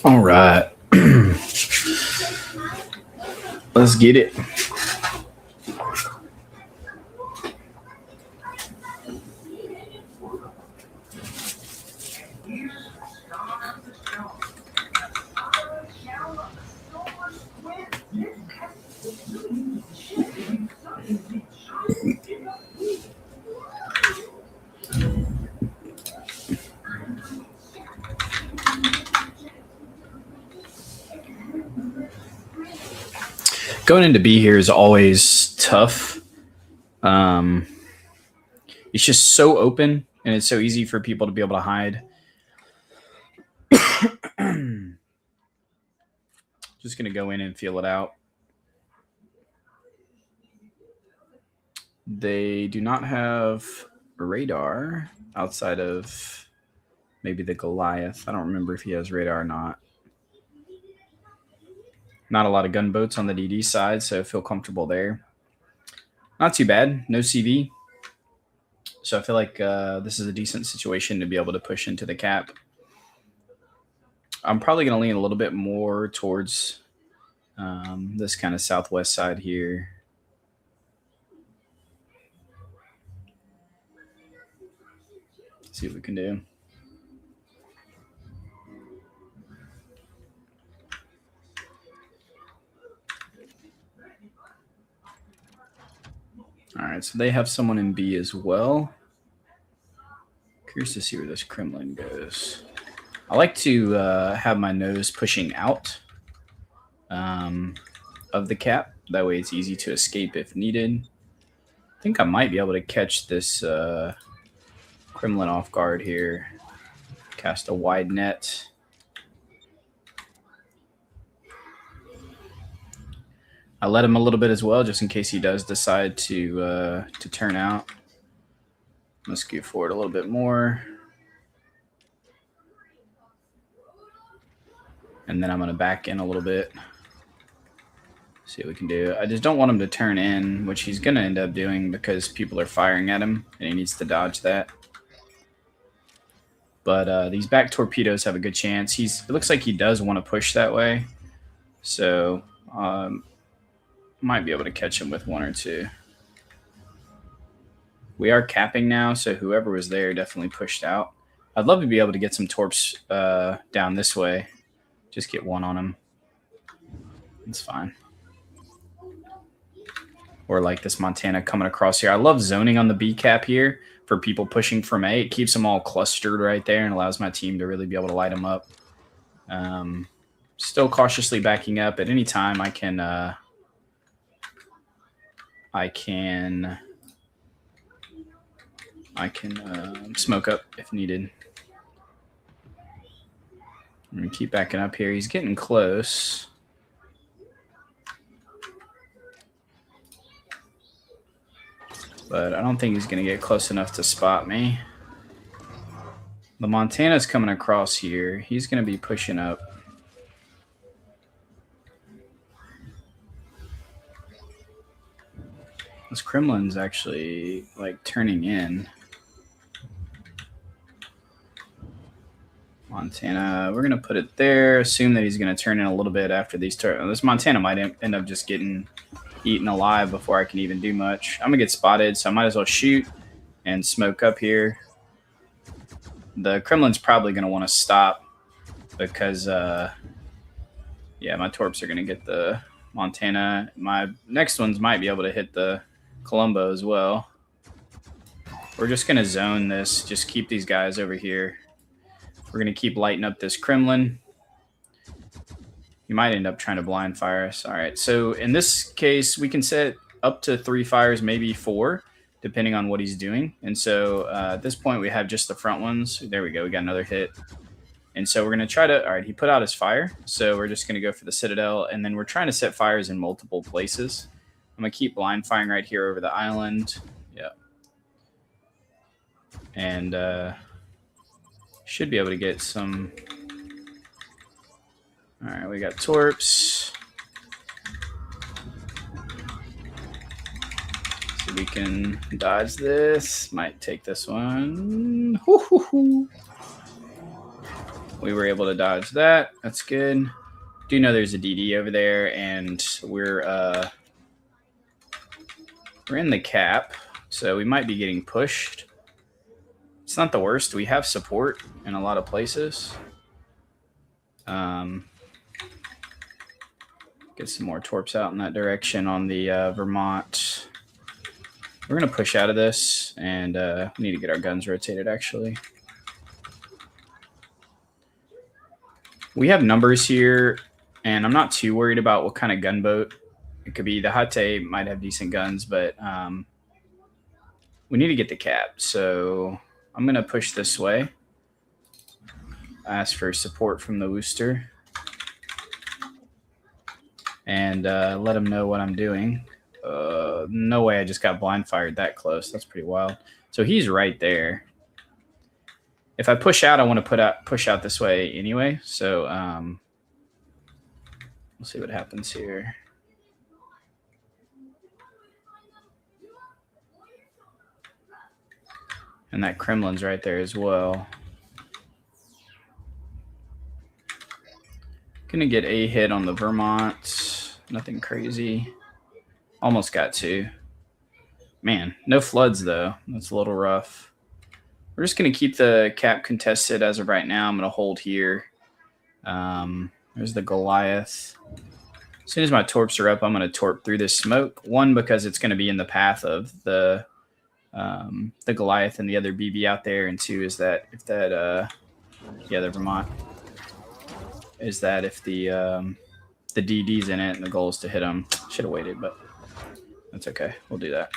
All right. Let's get it. Going into B here is always tough. It's just so open and it's so easy for people to be able to hide. Just going to go in and feel it out. They do not have radar outside of maybe the Goliath. I don't remember if he has radar or not. Not a lot of gunboats on the DD side, so I feel comfortable there. Not too bad. No CV. So I feel like this is a decent situation to be able to push into the cap. I'm probably going to lean a little bit more towards this kind of southwest side here. See what we can do. All right, so they have someone in B as well. Curious to see where this Kremlin goes. I like to have my nose pushing out of the cap. That way it's easy to escape if needed. I think I might be able to catch this Kremlin off guard here. Cast a wide net. I let him a little bit as well, just in case he does decide to turn out. Let's scoot forward a little bit more. And then I'm going to back in a little bit. See what we can do. I just don't want him to turn in, which he's going to end up doing because people are firing at him, and he needs to dodge that. But these back torpedoes have a good chance. It looks like he does want to push that way. So might be able to catch him with one or two. We are capping now, so whoever was there definitely pushed out. I'd love to be able to get some torps down this way. Just get one on him. It's fine. Or like this Montana coming across here. I love zoning on the B cap here for people pushing from A. It keeps them all clustered right there and allows my team to really be able to light them up. Still cautiously backing up. At any time, I can smoke up if needed. I'm going to keep backing up here. He's getting close. But I don't think he's going to get close enough to spot me. The Montana's coming across here. He's going to be pushing up. This Kremlin's actually like turning in. Montana, we're going to put it there. Assume that he's going to turn in a little bit after these turns. This Montana might end up just getting eaten alive before I can even do much. I'm going to get spotted, so I might as well shoot and smoke up here. The Kremlin's probably going to want to stop because, yeah, my torps are going to get the Montana. My next ones might be able to hit the Colombo as well. We're just going to zone this. Just keep these guys over here. We're going to keep lighting up this Kremlin. You might end up trying to blind fire us. All right, so in this case, we can set up to 3 fires, maybe 4, depending on what he's doing. And so at this point, we have just the front ones. There we go. We got another hit. And so we're going to try to... All right, he put out his fire. So we're just going to go for the Citadel. And then we're trying to set fires in multiple places. I'm going to keep blind firing right here over the island. Yeah. And should be able to get some... All right, we got torps. So we can dodge this. Might take this one. We were able to dodge that. That's good. Do know there's a DD over there, and we're in the cap, so we might be getting pushed. It's not the worst. We have support in a lot of places. Get some more torps out in that direction on the Vermont. We're going to push out of this, and we need to get our guns rotated, actually. We have numbers here, and I'm not too worried about what kind of gunboat it could be. The Hate might have decent guns, but we need to get the cap. So I'm going to push this way. Ask for support from the Worcester. And let them know what I'm doing. No way I just got blind fired that close. That's pretty wild. So he's right there. If I push out, I want to push out this way anyway. So we'll see what happens here. And that Kremlin's right there as well. Gonna get a hit on the Vermont. Nothing crazy. Almost got 2. Man, no floods though. That's a little rough. We're just gonna keep the cap contested as of right now. I'm gonna hold here. There's the Goliath. As soon as my torps are up, I'm gonna torp through this smoke. One, because it's gonna be in the path of the Goliath and the other BB out there, and 2 is that if that the Vermont is that if the DD's in it and the goal is to hit them. Should have waited, but that's okay. We'll do that.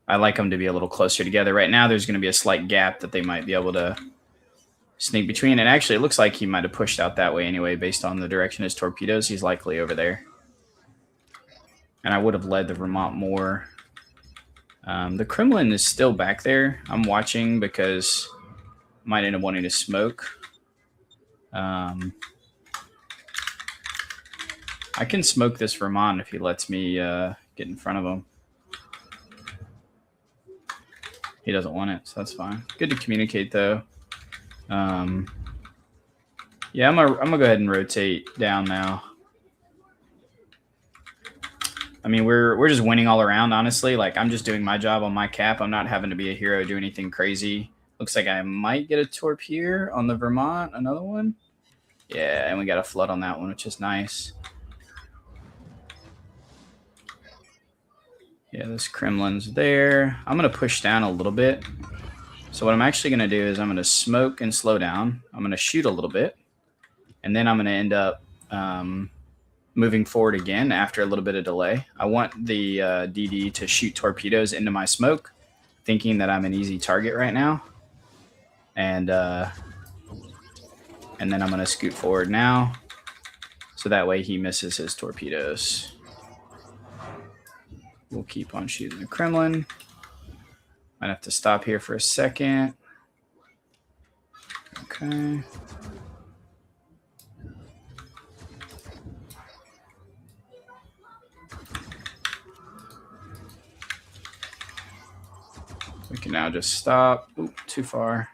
I like them to be a little closer together. Right now, there's going to be a slight gap that they might be able to sneak between. And actually, it looks like he might have pushed out that way anyway, based on the direction of his torpedoes. He's likely over there. And I would have led the Vermont more. The Kremlin is still back there. I'm watching because I might end up wanting to smoke. I can smoke this Vermont if he lets me get in front of him. He doesn't want it, so that's fine. Good to communicate, though. Yeah, I'm gonna go ahead and rotate down now. I mean, we're just winning all around, honestly. Like, I'm just doing my job on my cap. I'm not having to be a hero, do anything crazy. Looks like I might get a torp here on the Vermont. Another one. Yeah, and we got a flood on that one, which is nice. Yeah, this Kremlin's there. I'm going to push down a little bit. So what I'm actually going to do is I'm going to smoke and slow down. I'm going to shoot a little bit. And then I'm going to end up moving forward again after a little bit of delay. I want the DD to shoot torpedoes into my smoke, thinking that I'm an easy target right now. And then I'm going to scoot forward now. So that way he misses his torpedoes. We'll keep on shooting the Kremlin. Might have to stop here for a second. Okay. We can now just stop. Oop, too far.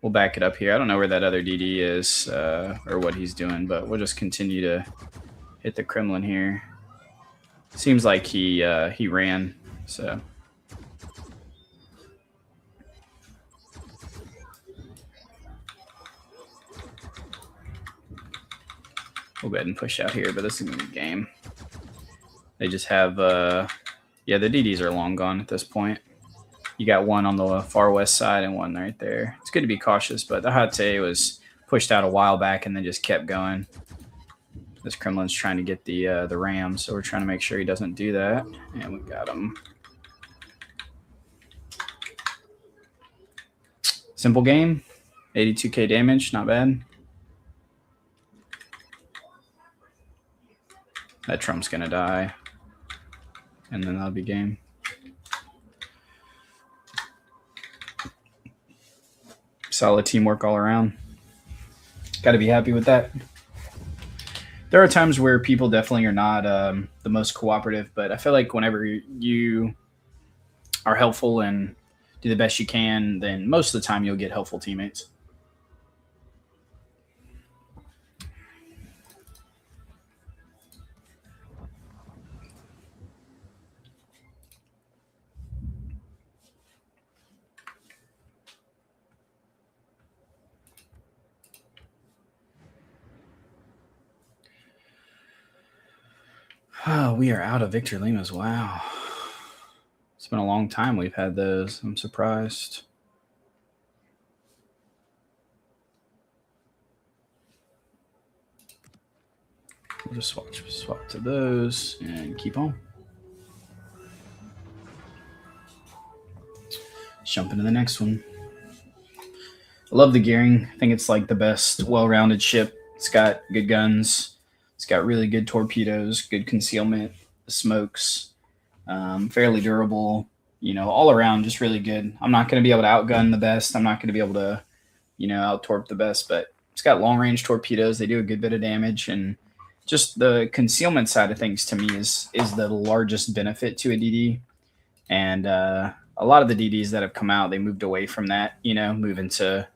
We'll back it up here. I don't know where that other DD is or what he's doing, but we'll just continue to hit the Kremlin here. Seems like he ran, so. We'll go ahead and push out here, but this is going to be a game. They just have, yeah, the DDs are long gone at this point. You got one on the far west side and one right there. It's good to be cautious, but the Hatay was pushed out a while back and then just kept going. This Kremlin's trying to get the ram, so we're trying to make sure he doesn't do that. And we got him. Simple game. 82k damage, not bad. That Trump's gonna die. And then that'll be game. Solid teamwork all around. Got to be happy with that. There are times where people definitely are not the most cooperative, but I feel like whenever you are helpful and do the best you can, then most of the time you'll get helpful teammates. Oh, we are out of Victor Limas. Wow. It's been a long time we've had those. I'm surprised. We'll just swap to those and keep on. Let's jump into the next one. I love the Gearing. I think it's like the best well-rounded ship. It's got good guns. It's got really good torpedoes, good concealment, the smokes, fairly durable. You know, all around, just really good. I'm not going to be able to outgun the best. I'm not going to be able to, out-torp the best, but it's got long-range torpedoes. They do a good bit of damage, and just the concealment side of things to me is the largest benefit to a DD. And a lot of the DDs that have come out, they moved away from that, moving to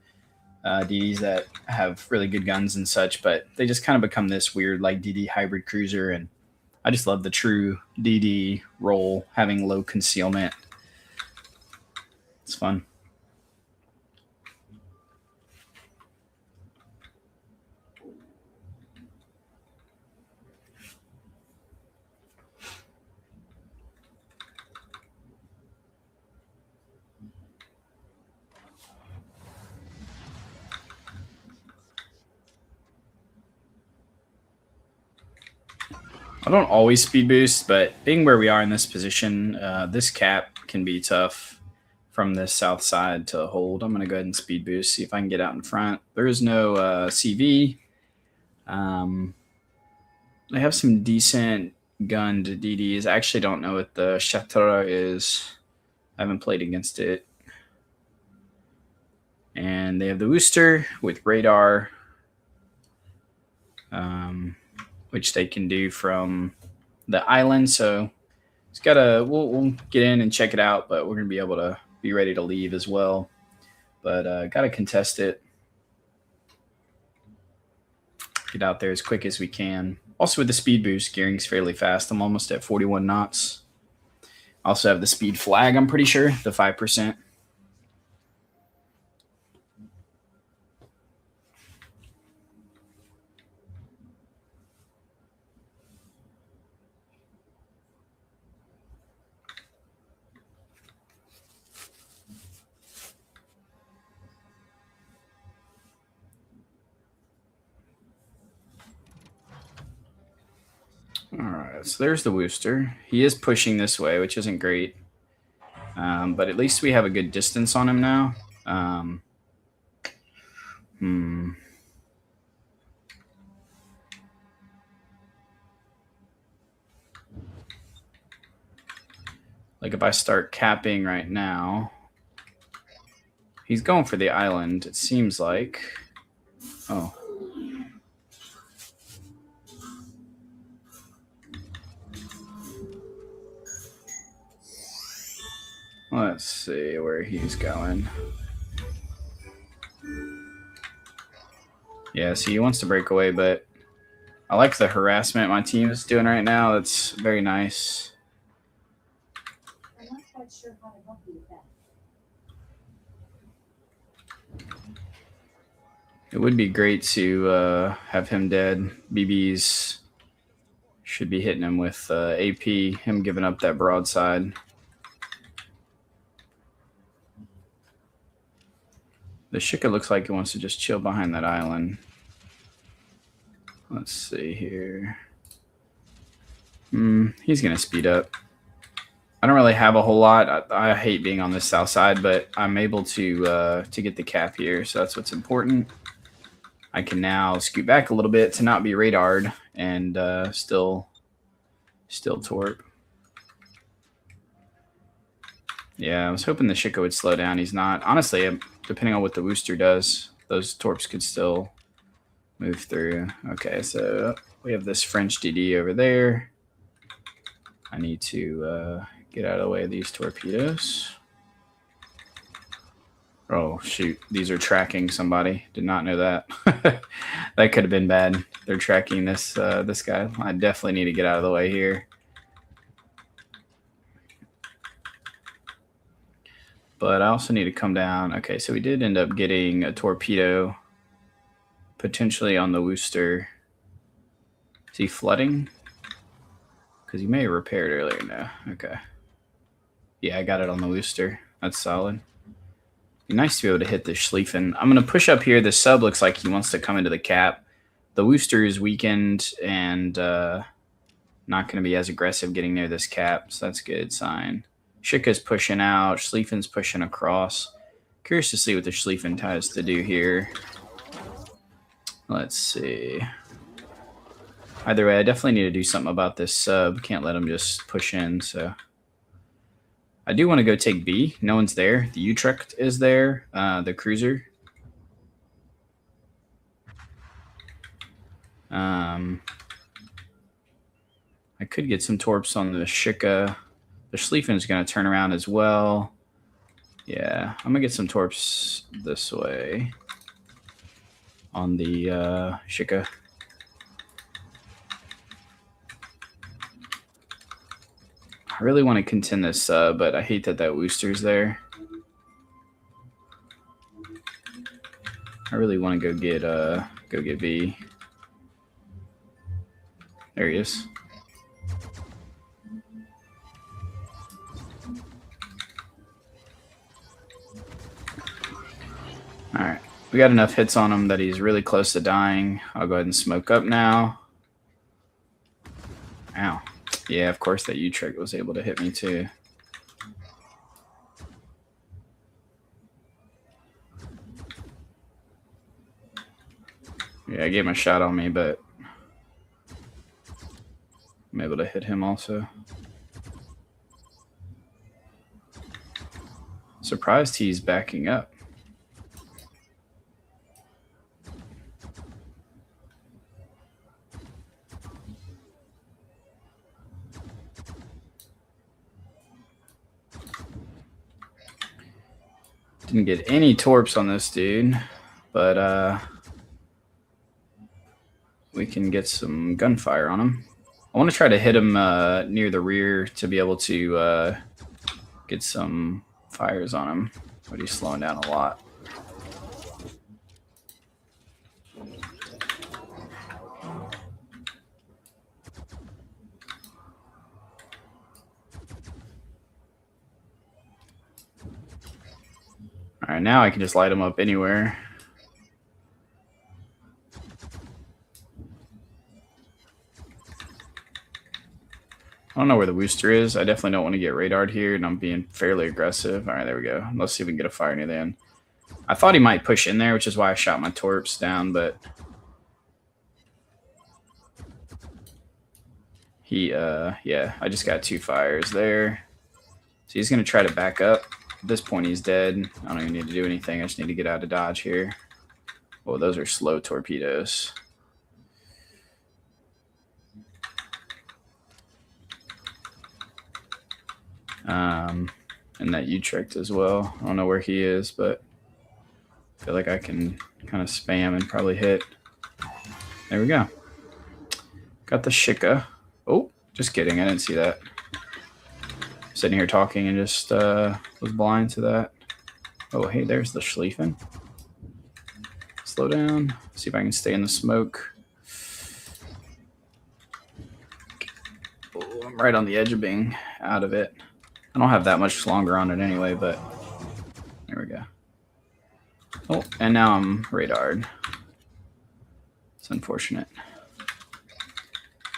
DDs that have really good guns and such, but they just kind of become this weird like DD hybrid cruiser. And I just love the true DD role, having low concealment. It's fun. I don't always speed boost, but being where we are in this position, this cap can be tough from this south side to hold. I'm going to go ahead and speed boost, see if I can get out in front. There is no CV. They have some decent gunned DDs. I actually don't know what the Chateau is. I haven't played against it. And they have the Worcester with radar, which they can do from the island. So it's got a. We'll get in and check it out, but we're gonna be able to be ready to leave as well. But gotta contest it. Get out there as quick as we can. Also with the speed boost, Gearing's fairly fast. I'm almost at 41 knots. Also have the speed flag, I'm pretty sure, the 5%. All right, so there's the Worcester. He is pushing this way, which isn't great. But at least we have a good distance on him now. Like if I start capping right now, he's going for the island, it seems like. Oh. Let's see where he's going. Yeah, see, he wants to break away, but I like the harassment my team is doing right now. That's very nice. I'm not quite sure how to help you with that. It would be great to have him dead. BB's Should be hitting him with AP, him giving up that broadside. The Shika looks like he wants to just chill behind that island. Let's see here. He's going to speed up. I don't really have a whole lot. I hate being on this south side, but I'm able to get the cap here, so that's what's important. I can now scoot back a little bit to not be radared and still torp. Yeah, I was hoping the Shika would slow down. He's not. Honestly, depending on what the Wooster does, those torps could still move through. Okay, so we have this French DD over there. I need to get out of the way of these torpedoes. Oh, shoot. These are tracking somebody. Did not know that. That could have been bad. They're tracking this guy. I definitely need to get out of the way here. But I also need to come down. Okay, so we did end up getting a torpedo potentially on the Wooster. Is he flooding? Because he may have repaired earlier. No. Okay. Yeah, I got it on the Wooster. That's solid. Be nice to be able to hit the Schlieffen. I'm going to push up here. The sub looks like he wants to come into the cap. The Wooster is weakened and not going to be as aggressive getting near this cap, so that's a good sign. Shika's pushing out. Schlieffen's pushing across. Curious to see what the Schlieffen has to do here. Let's see. Either way, I definitely need to do something about this sub. Can't let him just push in, so... I do want to go take B. No one's there. The Utrecht is there. The cruiser. I could get some torps on the Shika. The Schlieffen is going to turn around as well. Yeah, I'm going to get some torps this way on the Shika. I really want to contend this sub, but I hate that Wooster's there. I really want to go get B. There he is. All right, we got enough hits on him that he's really close to dying. I'll go ahead and smoke up now. Ow. Yeah, of course that Utrecht was able to hit me too. Yeah, I gave him a shot on me, but I'm able to hit him also. Surprised he's backing up. Didn't get any torps on this dude, but we can get some gunfire on him. I want to try to hit him near the rear to be able to get some fires on him, but he's slowing down a lot. All right, now I can just light him up anywhere. I don't know where the Wooster is. I definitely don't want to get radared here, and I'm being fairly aggressive. All right, there we go. Let's see if we can get a fire near the end. I thought he might push in there, which is why I shot my torps down, but he, yeah, I just got 2 fires there. So he's going to try to back up. At this point, he's dead. I don't even need to do anything. I just need to get out of dodge here. Oh, those are slow torpedoes. And that Utrecht as well. I don't know where he is, but I feel like I can kind of spam and probably hit. There we go. Got the Shika. Oh, just kidding. I didn't see that. Sitting here talking and just was blind to that. Oh, hey, there's the Schlieffen. Slow down. See if I can stay in the smoke. Oh, I'm right on the edge of being out of it. I don't have that much longer on it anyway, but there we go. Oh, and now I'm radared. It's unfortunate.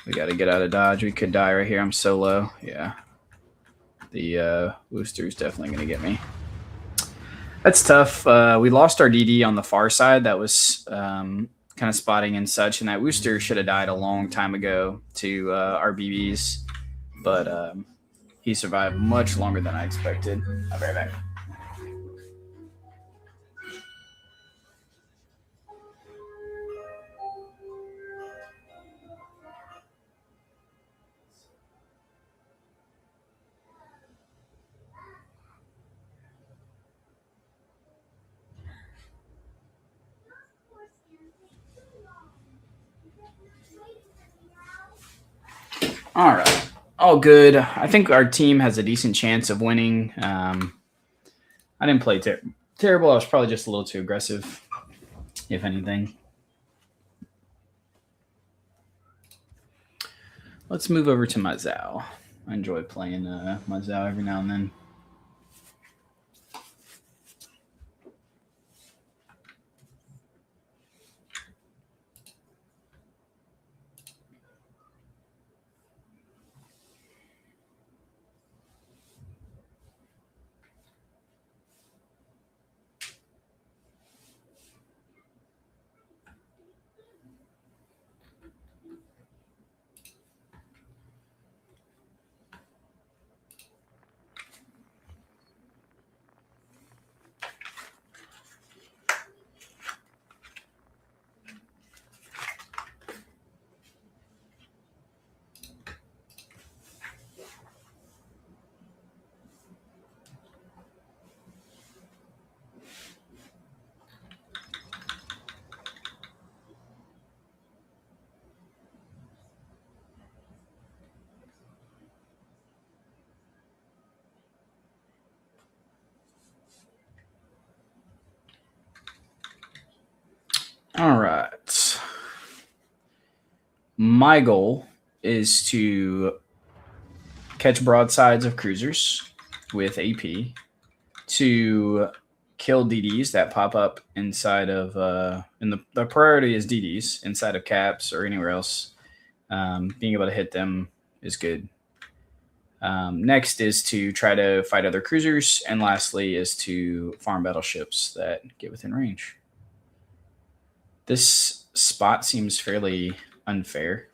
We got to get out of dodge. We could die right here. I'm so low. Yeah. The Wooster's definitely going to get me. That's tough. We lost our DD on the far side. That was kind of spotting and such. And that Wooster should have died a long time ago to our BBs. But he survived much longer than I expected. I'll be right back. All right. All good. I think our team has a decent chance of winning. I didn't play terrible. I was probably just a little too aggressive, if anything. Let's move over to my Zao. I enjoy playing my Zao every now and then. All right. My goal is to catch broadsides of cruisers with AP, to kill DDs that pop up inside of, and the priority is DDs inside of caps or anywhere else. Being able to hit them is good. Next is to try to fight other cruisers, and lastly is to farm battleships that get within range. This spot seems fairly unfair.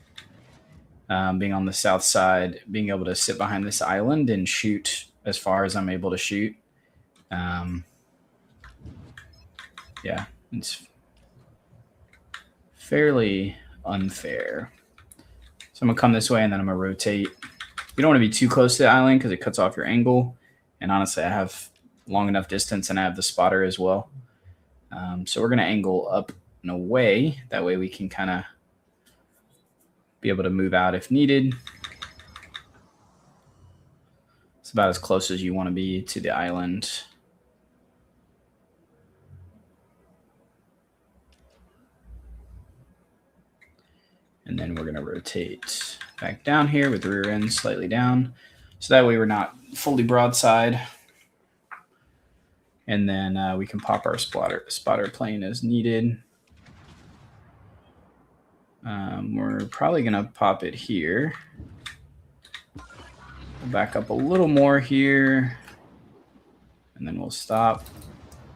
Being on the south side, being able to sit behind this island and shoot as far as I'm able to shoot. Yeah, it's fairly unfair. So I'm going to come this way, and then I'm going to rotate. You don't want to be too close to the island because it cuts off your angle. And honestly, I have long enough distance, and I have the spotter as well. So we're going to angle up and away. That way we can kind of be able to move out if needed. It's about as close as you want to be to the island. And then we're going to rotate back down here with the rear end slightly down. So that way we're not fully broadside. And then we can pop our spotter plane as needed. We're probably going to pop it here. We'll back up a little more here. And then we'll stop.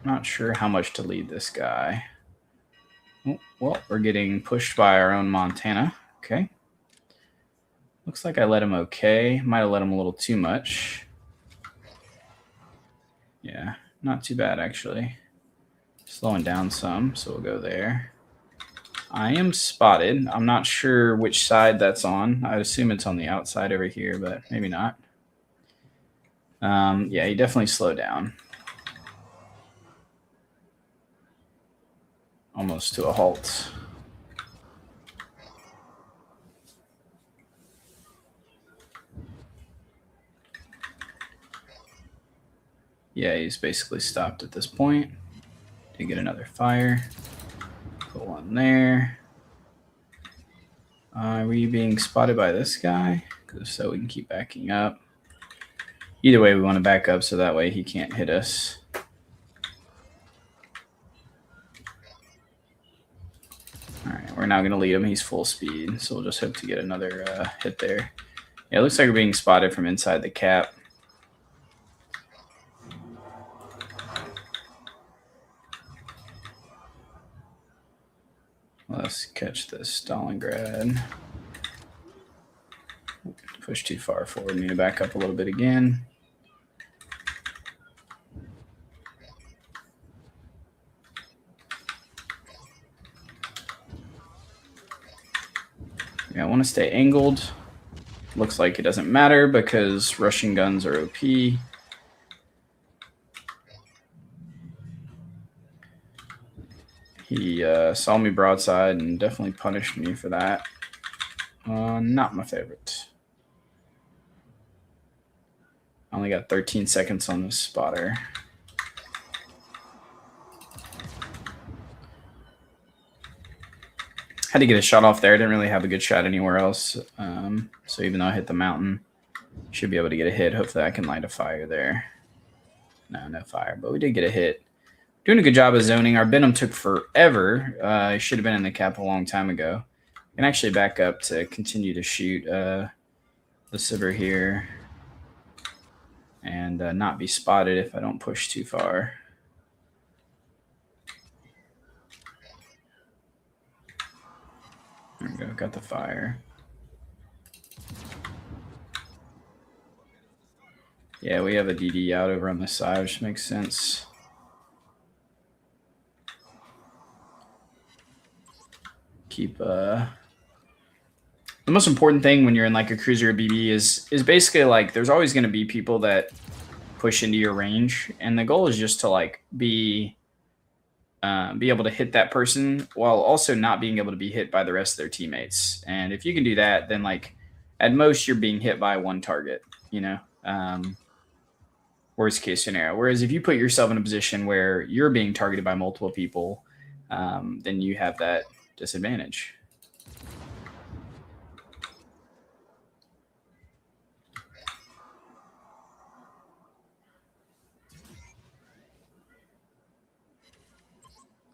Not sure how much to lead this guy. Oh, well, we're getting pushed by our own Montana. Okay. Looks like I let him okay. Might have let him a little too much. Yeah, not too bad, actually. Slowing down some, so we'll go there. I am spotted. I'm not sure which side that's on. I assume it's on the outside over here, but maybe not. Yeah, he definitely slowed down. Almost to a halt. Yeah, he's basically stopped at this point. To get another fire. Put one there. Were you being spotted by this guy? so we can keep backing up. Either way, we want to back up so that way he can't hit us. All right, we're now going to lead him. He's full speed, so we'll just hope to get another hit there. Yeah, it looks like we're being spotted from inside the cap. Let's catch this Stalingrad. Push too far forward. Need to back up a little bit again. Yeah, I want to stay angled. Looks like it doesn't matter because Russian guns are OP. He saw me broadside and definitely punished me for that. Not my favorite. I only got 13 seconds on this spotter. Had to get a shot off there. Didn't really have a good shot anywhere else. So even though I hit the mountain, should be able to get a hit. Hopefully I can light a fire there. No fire, but we did get a hit. Doing a good job of zoning. Our Benham took forever. I should have been in the cap a long time ago. I can actually back up to continue to shoot the Sibber here and not be spotted if I don't push too far. There we go, got the fire. Yeah, we have a DD out over on the side, which makes sense. Keep the most important thing when you're in like a cruiser or BB is basically like there's always going to be people that push into your range, and the goal is just to like be able to hit that person while also not being able to be hit by the rest of their teammates. And if you can do that, then like at most you're being hit by one target, you know, worst case scenario. Whereas if you put yourself in a position where you're being targeted by multiple people, then you have that disadvantage.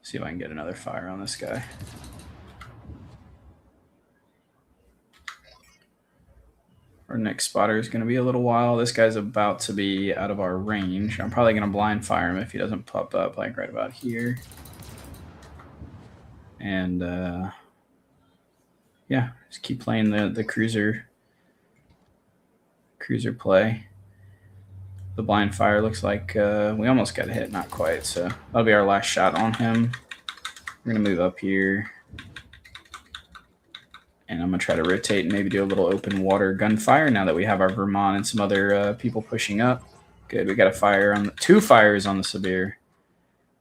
See if I can get another fire on this guy. Our next spotter is going to be a little while. This guy's about to be out of our range. I'm probably going to blind fire him if he doesn't pop up like right about here. And yeah, just keep playing the cruiser play. The blind fire looks like we almost got a hit, not quite. So that'll be our last shot on him. We're going to move up here. And I'm going to try to rotate and maybe do a little open water gunfire now that we have our Vermont and some other people pushing up. Good, we got a fire on two fires on the Sibir.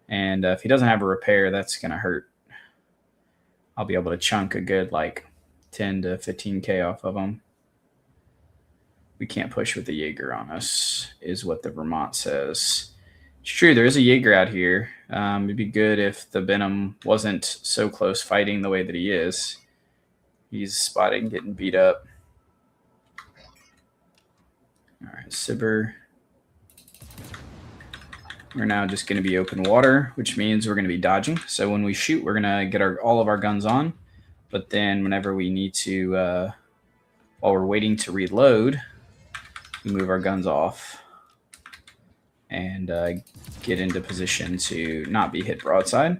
And if he doesn't have a repair, that's going to hurt. I'll be able to chunk a good like 10 to 15K off of him. We can't push with the Jaeger on us, is what the Vermont says. It's true, there is a Jaeger out here. It'd be good if the Benham wasn't so close fighting the way that he is. He's spotting, getting beat up. All right, Sibber. We're now just going to be open water, which means we're going to be dodging. So when we shoot, we're going to get all of our guns on. But then whenever we need to, while we're waiting to reload, we move our guns off and get into position to not be hit broadside.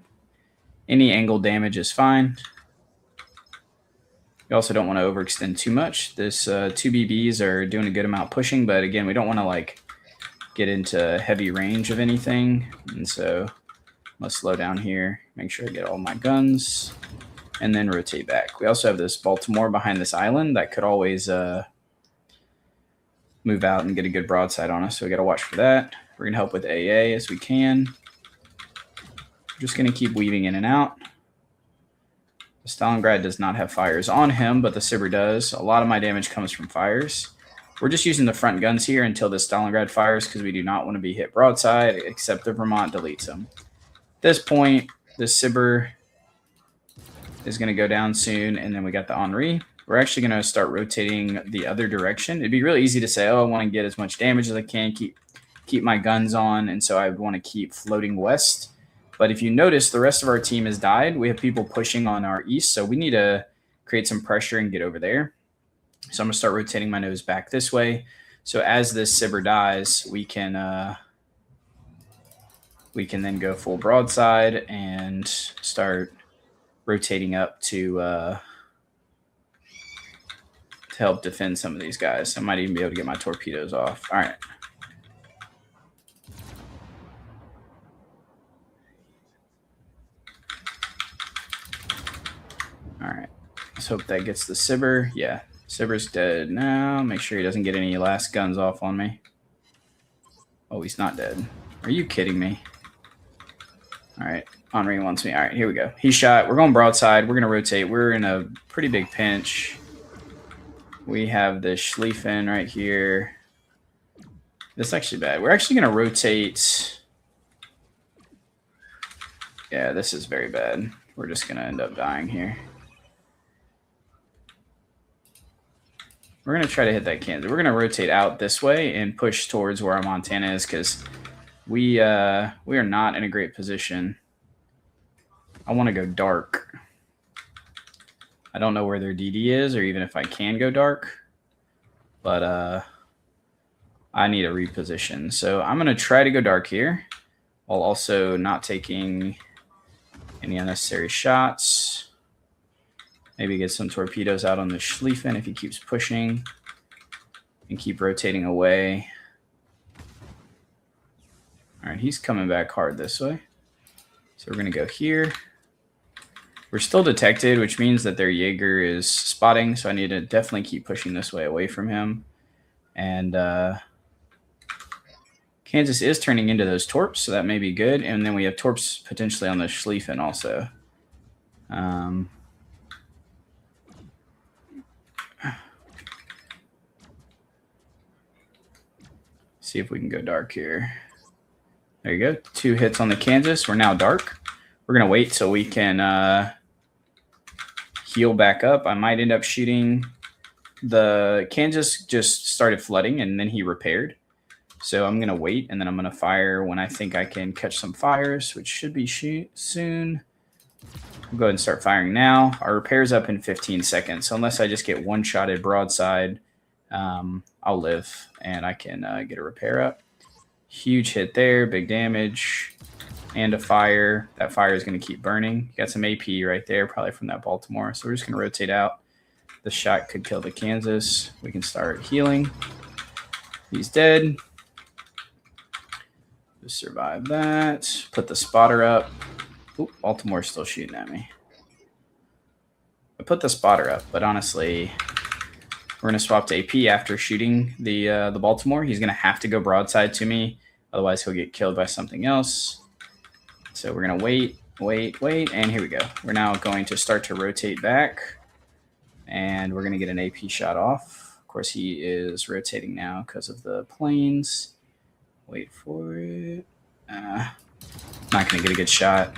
Any angle damage is fine. You also don't want to overextend too much. This 2 BBs are doing a good amount pushing, but again, we don't want to like get into heavy range of anything. And so let's slow down here, make sure I get all my guns, and then rotate back. We also have this Baltimore behind this island that could always move out and get a good broadside on us. So we got to watch for that. We're going to help with AA as we can. We're just going to keep weaving in and out. The Stalingrad does not have fires on him, but the Sibber does. A lot of my damage comes from fires. We're just using the front guns here until the Stalingrad fires because we do not want to be hit broadside, except the Vermont deletes them. At this point, the Sibber is going to go down soon, and then we got the Henri. we're actually going to start rotating the other direction. It'd be really easy to say, oh, I want to get as much damage as I can, keep my guns on, and so I would want to keep floating west. But if you notice, the rest of our team has died. We have people pushing on our east, so we need to create some pressure and get over there. So I'm going to start rotating my nose back this way. So as this Sibber dies, we can then go full broadside and start rotating up to help defend some of these guys. I might even be able to get my torpedoes off. All right. All right. Let's hope that gets the Sibber. Yeah, Sibber's dead now. Make sure he doesn't get any last guns off on me. Oh, he's not dead. Are you kidding me? All right. Henri wants me. All right, here we go. He shot. We're going broadside. We're going to rotate. We're in a pretty big pinch. We have the Schlieffen right here. This is actually bad. We're actually going to rotate. Yeah, this is very bad. We're just going to end up dying here. We're going to try to hit that Kansas. We're going to rotate out this way and push towards where our Montana is because we are not in a great position. I want to go dark. I don't know where their DD is or even if I can go dark. But I need a reposition. So I'm going to try to go dark here while also not taking any unnecessary shots. Maybe get some torpedoes out on the Schlieffen if he keeps pushing and keep rotating away. All right, he's coming back hard this way. So we're going to go here. We're still detected, which means that their Jaeger is spotting, so I need to definitely keep pushing this way away from him. And Kansas is turning into those torps, so that may be good. And then we have torps potentially on the Schlieffen also. See if we can go dark here. There you go. 2 hits on the Kansas. We're now dark. We're going to wait so we can heal back up. I might end up shooting. The Kansas just started flooding, and then he repaired. So I'm going to wait, and then I'm going to fire when I think I can catch some fires, which should be soon. I'll go ahead and start firing now. Our repair's up in 15 seconds. So unless I just get one-shotted broadside, I'll live, and I can get a repair up. Huge hit there, big damage, and a fire. That fire is going to keep burning. Got some AP right there, probably from that Baltimore. So we're just going to rotate out. The shot could kill the Kansas. We can start healing. He's dead. Just survive that. Put the spotter up. Oop, Baltimore's still shooting at me. I put the spotter up, but honestly, we're going to swap to AP after shooting the Baltimore. He's going to have to go broadside to me. Otherwise, he'll get killed by something else. So we're going to wait, and here we go. We're now going to start to rotate back, and we're going to get an AP shot off. Of course, he is rotating now because of the planes. Wait for it. Not going to get a good shot.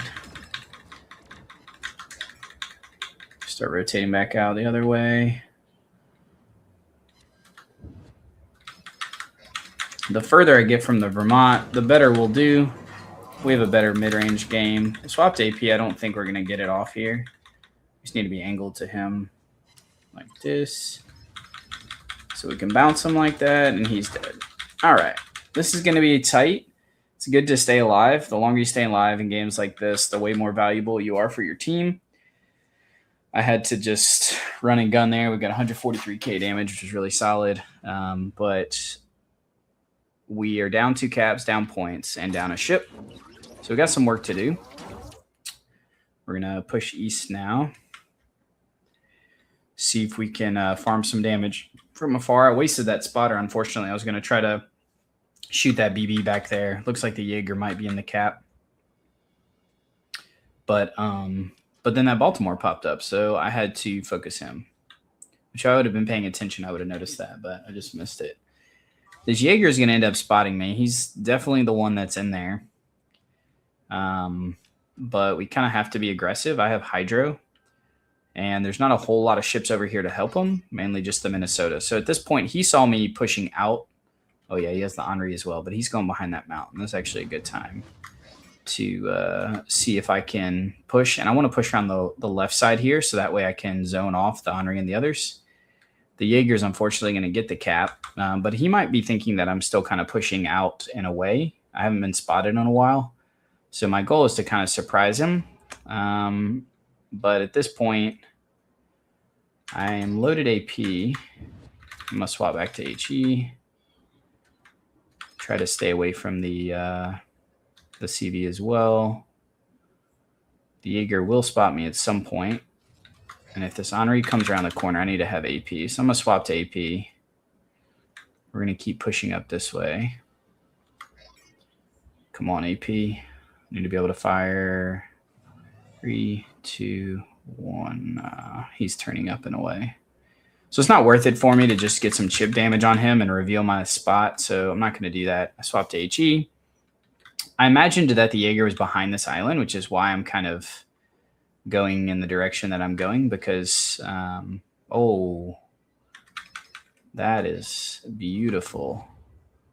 Start rotating back out the other way. The further I get from the Vermont, the better we'll do. We have a better mid-range game. Swapped AP, I don't think we're going to get it off here. We just need to be angled to him like this. So we can bounce him like that, and he's dead. All right. This is going to be tight. It's good to stay alive. The longer you stay alive in games like this, the way more valuable you are for your team. I had to just run and gun there. We got 143k damage, which is really solid. But we are down 2 caps, down points, and down a ship. So we got some work to do. We're going to push east now. See if we can farm some damage from afar. I wasted that spotter, unfortunately. I was going to try to shoot that BB back there. Looks like the Jaeger might be in the cap. But then that Baltimore popped up, so I had to focus him. Which I would have been paying attention. I would have noticed that, but I just missed it. This Jaeger is going to end up spotting me. He's definitely the one that's in there. But we kind of have to be aggressive. I have Hydro. And there's not a whole lot of ships over here to help him, mainly just the Minnesota. So at this point, he saw me pushing out. Oh, yeah, he has the Henri as well, but he's going behind that mountain. That's actually a good time to see if I can push. And I want to push around the left side here, so that way I can zone off the Henri and the others. The Jaeger's unfortunately going to get the cap, but he might be thinking that I'm still kind of pushing out and away. I haven't been spotted in a while. So my goal is to kind of surprise him. But at this point, I am loaded AP. I'm going to swap back to HE. Try to stay away from the CV as well. The Jaeger will spot me at some point. And if this Henri comes around the corner, I need to have AP. So I'm going to swap to AP. We're going to keep pushing up this way. Come on, AP. Need to be able to fire. 3, 2, 1. He's turning up and away. So it's not worth it for me to just get some chip damage on him and reveal my spot. So I'm not going to do that. I swapped to HE. I imagined that the Jaeger was behind this island, which is why I'm kind of going in the direction that I'm going, because, oh, that is beautiful.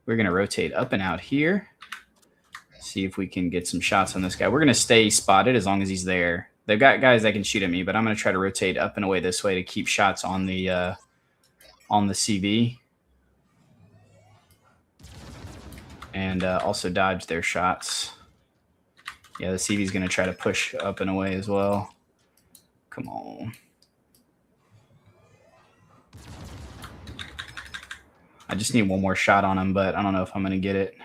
We're going to rotate up and out here. See if we can get some shots on this guy. We're going to stay spotted as long as he's there. They've got guys that can shoot at me, but I'm going to try to rotate up and away this way to keep shots on the CV. And also dodge their shots. Yeah, the CV's going to try to push up and away as well. Come on. I just need one more shot on him, but I don't know if I'm going to get it.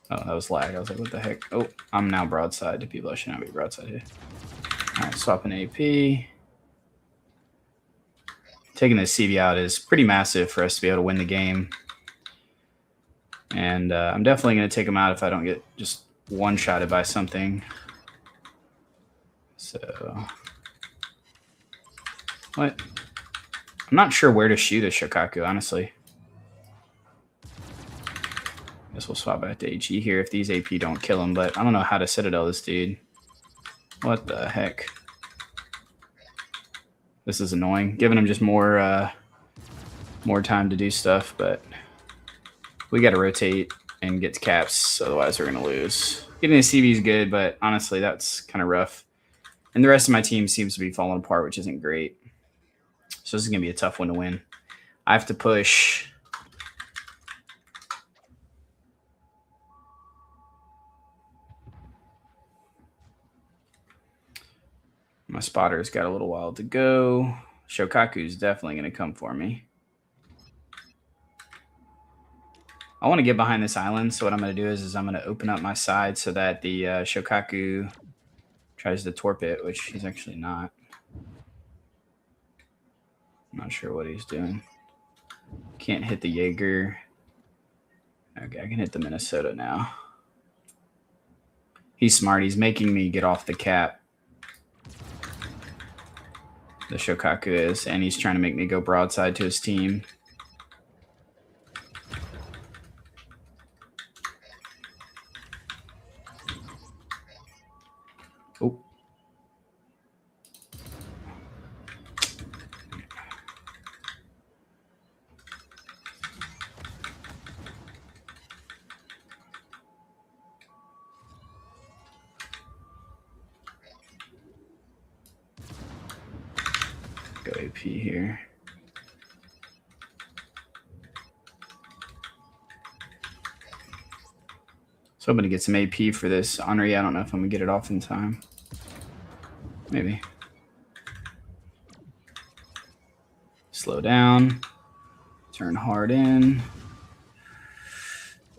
Oh, that was lag. I was like, what the heck? Oh, I'm now broadside to people. I should not be broadside here. All right, swapping AP. Taking this CV out is pretty massive for us to be able to win the game. And I'm definitely going to take him out if I don't get just one-shotted by something. So, what? I'm not sure where to shoot a Shokaku, honestly. Guess we'll swap back to HE here if these AP don't kill him, but I don't know how to Citadel this dude. What the heck? This is annoying. Giving him just more time to do stuff, but we got to rotate and get to caps, otherwise we're going to lose. Getting a CV is good, but honestly, that's kind of rough. And the rest of my team seems to be falling apart, which isn't great. So this is going to be a tough one to win. I have to push. My spotter's got a little while to go. Shokaku's definitely going to come for me. I want to get behind this island, so what I'm going to do is I'm going to open up my side so that the Shokaku tries to torp it, which he's actually not. I'm not sure what he's doing. Can't hit the Jaeger. Okay, I can hit the Minnesota now. He's smart. He's making me get off the cap. The Shokaku is, and he's trying to make me go broadside to his team. Oh. Go AP here. So I'm going to get some AP for this Henri. I don't know if I'm going to get it off in time. Maybe. Slow down. Turn hard in.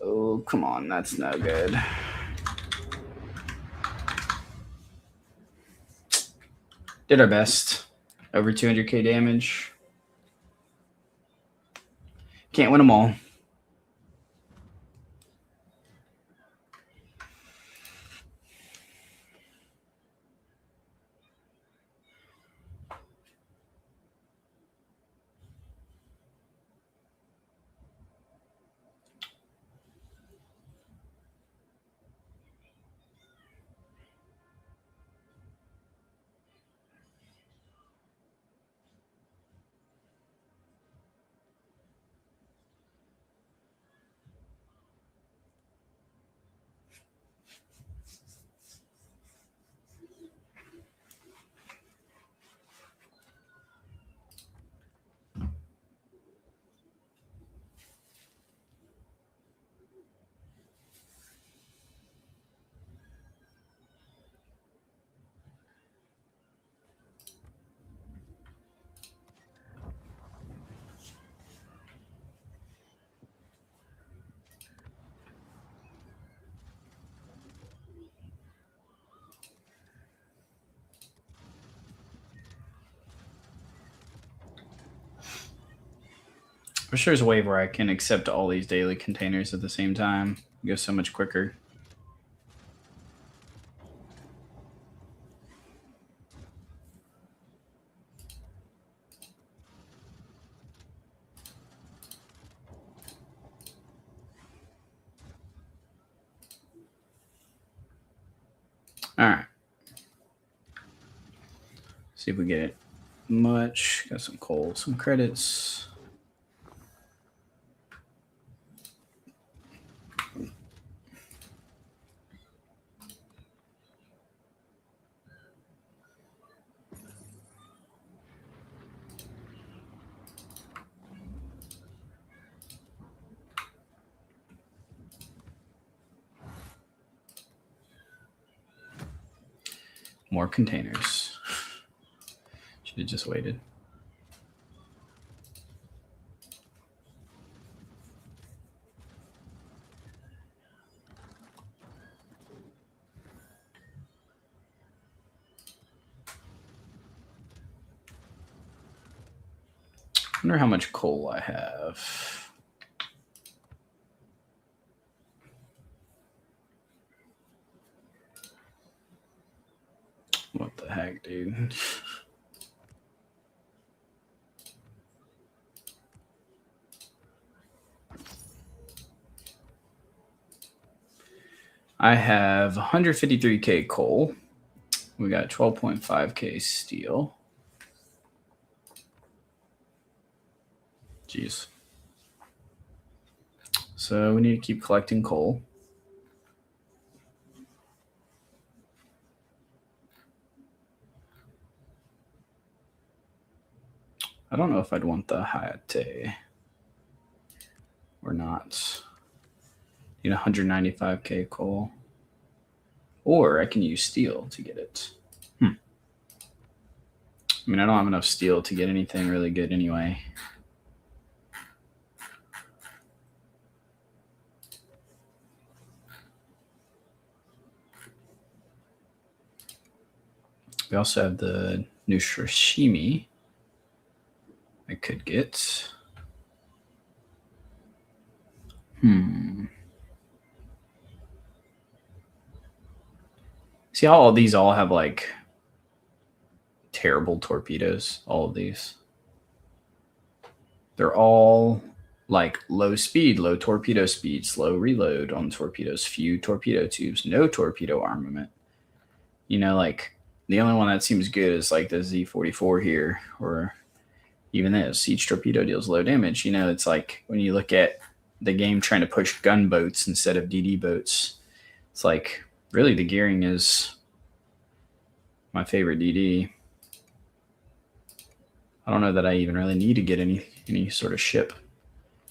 Oh, come on. That's no good. Did our best. Over 200k damage. Can't win them all. wish there's a way where I can accept all these daily containers at the same time. It goes so much quicker. All right. See if we get it much. Got some coal, some credits. More containers. Should have just waited. I wonder how much coal I have. What the heck, dude? I have 153k coal. We got 12.5k steel. Jeez. So we need to keep collecting coal. I don't know if I'd want the Hayate or not. Need 195k coal. Or I can use steel to get it. I mean, I don't have enough steel to get anything really good anyway. We also have the new sashimi I could get. See how all these all have like terrible torpedoes? All of these. They're all like low speed, low torpedo speed, slow reload on torpedoes, few torpedo tubes, no torpedo armament. You know, like the only one that seems good is like the Z44 here, or even this. Siege torpedo deals low damage. You know, it's like when you look at the game trying to push gunboats instead of DD boats, it's like really the gearing is my favorite DD. I don't know that I even really need to get any sort of ship.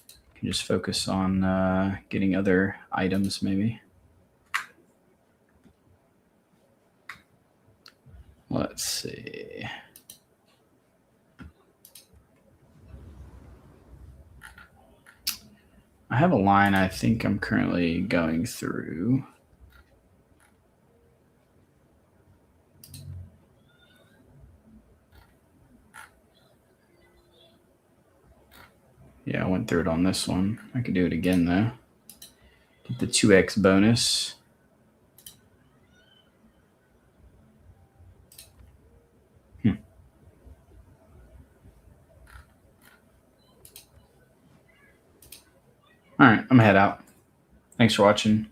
I can just focus on getting other items maybe. Let's see. I have a line I think I'm currently going through. Yeah, I went through it on this one. I could do it again though. Get the 2x bonus. All right, I'm gonna head out. Thanks for watching.